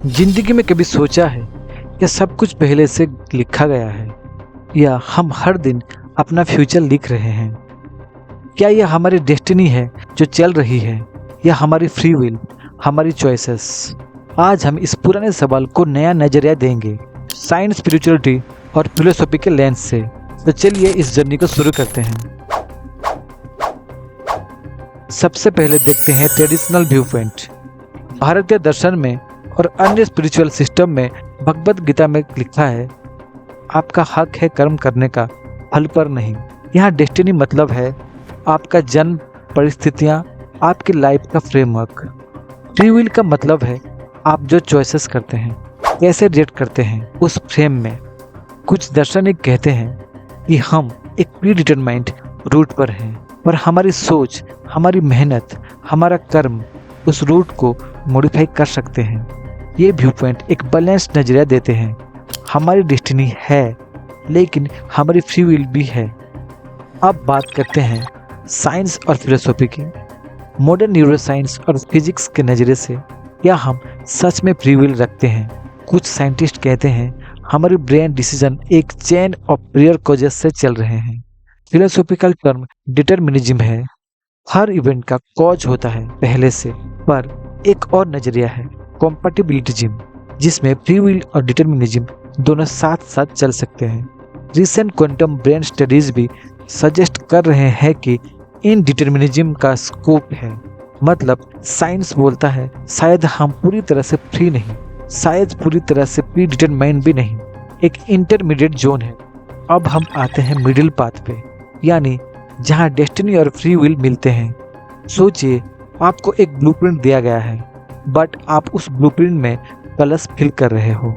जिंदगी में कभी सोचा है या सब कुछ पहले से लिखा गया है, या हम हर दिन अपना फ्यूचर लिख रहे हैं? क्या यह हमारी डेस्टिनी है जो चल रही है, या हमारी फ्री विल, हमारी चॉइसेस? आज हम इस पुराने सवाल को नया नजरिया देंगे, साइंस, स्पिरिचुअलिटी और फिलोसॉफी के लेंस से। तो चलिए इस जर्नी को शुरू करते हैं। सबसे पहले देखते हैं ट्रेडिशनल व्यू पॉइंट। भारतीय दर्शन में और अन्य स्पिरिचुअल सिस्टम में भगवद गीता में लिखा है, आपका हक है कर्म करने का, फल पर नहीं। यहाँ डेस्टिनी मतलब है आपका जन्म, परिस्थितियाँ, आपकी लाइफ का फ्रेमवर्क। फ्री विल का मतलब है आप जो चॉइसेस करते हैं, कैसे रिएक्ट करते हैं उस फ्रेम में। कुछ दार्शनिक कहते हैं कि हम एक प्री डिटरमाइंड रूट पर हैं, पर हमारी सोच, हमारी मेहनत, हमारा कर्म उस रूट को मॉडिफाई कर सकते हैं। ये व्यू पॉइंट एक बैलेंस्ड नजरिया देते हैं। हमारी डेस्टिनी है, लेकिन हमारी फ्री विल भी है। अब बात करते हैं साइंस और फिलोसॉफी की। मॉडर्न न्यूरोसाइंस और फिजिक्स के नज़रिए से क्या हम सच में फ्री विल रखते हैं? कुछ साइंटिस्ट कहते हैं हमारे ब्रेन डिसीजन एक चेन ऑफ प्रेयर कॉजेस से चल रहे हैं। फिलोसॉफिकल टर्म डिटरमिनिज्म है, हर इवेंट का कॉज होता है पहले से। पर एक और नजरिया है कॉम्पैटिबिलिटिज्म, जिसमें फ्री विल और डिटरमिनिज्म दोनों साथ साथ चल सकते हैं। रिसेंट क्वांटम ब्रेन स्टडीज भी सजेस्ट कर रहे हैं कि इन डिटरमिनिज्म का स्कोप है। मतलब साइंस बोलता है शायद हम पूरी तरह से फ्री नहीं, शायद पूरी तरह से प्री डिटरमाइंड भी नहीं, एक इंटरमीडिएट जोन है। अब हम आते हैं मिडिल पाथ पे, यानी जहाँ डेस्टिनी और फ्री विल मिलते हैं। सोचिए आपको एक ब्लूप्रिंट दिया गया है, बट आप उस ब्लूप्रिंट में कलर्स फिल कर रहे हो।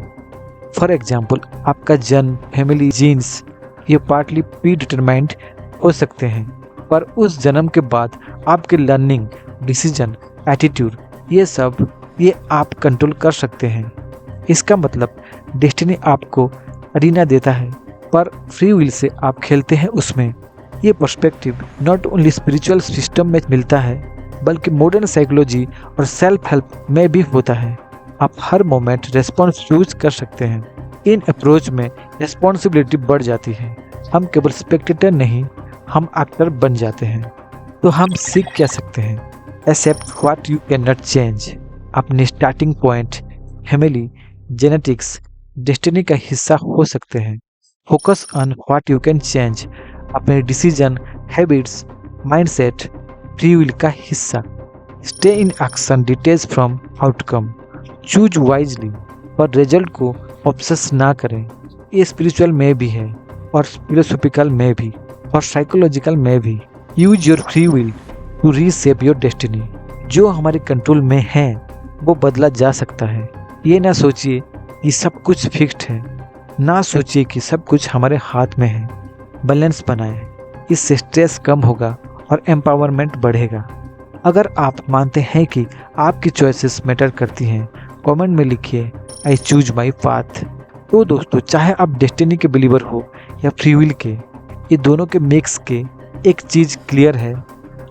फॉर एग्जाम्पल, आपका जन्म, फैमिली, जीन्स, ये पार्टली प्री डिटरमाइंड हो सकते हैं, पर उस जन्म के बाद आपके लर्निंग, डिसीजन, एटीट्यूड, ये आप कंट्रोल कर सकते हैं। इसका मतलब डेस्टिनी आपको अरीना देता है, पर फ्री विल से आप खेलते हैं उसमें। ये perspective not only spiritual system में मिलता है, बल्कि मॉडर्न साइकोलॉजी और सेल्फ हेल्प में भी होता है। आप हर मोमेंट रेस्पॉन्स चूज कर सकते हैं। इन अप्रोच में रिस्पॉन्सिबिलिटी बढ़ जाती है। हम केवल स्पेक्टेटर नहीं, हम एक्टर बन जाते हैं। तो हम सीख क्या सकते हैं? Accept what you can not change. अपने starting point, family, genetics, destiny का हिस्सा हो सकते हैं। Focus on what you can change. अपने decision, habits, mindset, free will का हिस्सा। Stay in action details from outcome. Choose wisely, पर रिजल्ट को ऑब्सेस ना करें। ये स्पिरिचुअल में भी है, और फिलोसॉफिकल में भी, और साइकोलॉजिकल में भी। Use your free will to reshape your destiny. जो हमारे कंट्रोल में है वो बदला जा सकता है। ये ना सोचिए कि सब कुछ फिक्स्ड है, ना सोचिए कि सब कुछ हमारे हाथ में है। बैलेंस बनाएं, इससे स्ट्रेस कम होगा और एम्पावरमेंट बढ़ेगा। अगर आप मानते हैं कि आपकी चॉइसेस मैटर करती हैं, कमेंट में लिखिए आई चूज माई पाथ। तो दोस्तों, चाहे आप डेस्टिनी के बिलीवर हो या फ्री विल के, ये दोनों के मिक्स के एक चीज़ क्लियर है,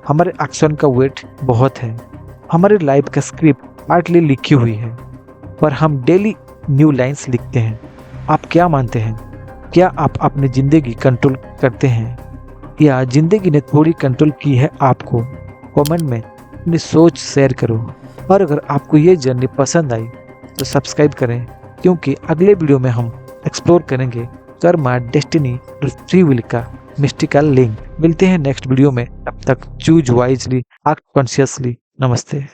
हमारे एक्शन का वेट बहुत है। हमारी लाइफ का स्क्रिप्ट पार्टली लिखी हुई है, पर हम डेली न्यू लाइंस लिखते हैं। आप क्या मानते हैं? क्या आप अपनी ज़िंदगी कंट्रोल करते हैं, या ज़िंदगी ने थोड़ी कंट्रोल की है आपको? कमेंट में अपनी सोच शेयर करो। और अगर आपको ये जर्नी पसंद आई तो सब्सक्राइब करें, क्योंकि अगले वीडियो में हम एक्सप्लोर करेंगे कर्मा, डेस्टिनी और फ्री विल का मिस्टिकल लिंक। मिलते हैं नेक्स्ट वीडियो में। तब तक चूज वाइजली, एक्ट कॉन्शियसली। नमस्ते।